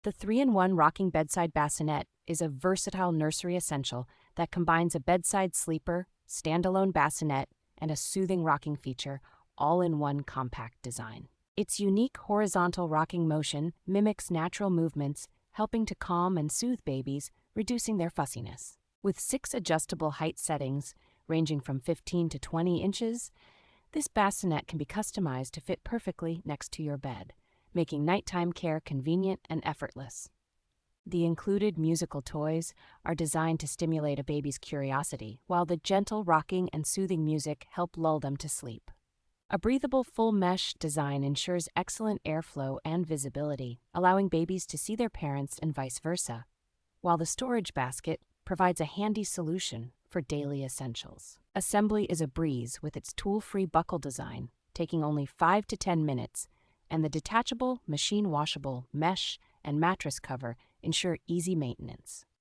The 3-in-1 Rocking Bedside Bassinet is a versatile nursery essential that combines a bedside sleeper, standalone bassinet, and a soothing rocking feature, all in one compact design. Its unique horizontal rocking motion mimics natural movements, helping to calm and soothe babies, reducing their fussiness. With 6 adjustable height settings, ranging from 15 to 20 inches, this bassinet can be customized to fit perfectly next to your bed, making nighttime care convenient and effortless. The included musical toys are designed to stimulate a baby's curiosity, while the gentle rocking and soothing music help lull them to sleep. A breathable full mesh design ensures excellent airflow and visibility, allowing babies to see their parents and vice versa, while the storage basket provides a handy solution for daily essentials. Assembly is a breeze with its tool-free buckle design, taking only 5 to 10 minutes, and the detachable, machine-washable mesh and mattress cover ensure easy maintenance.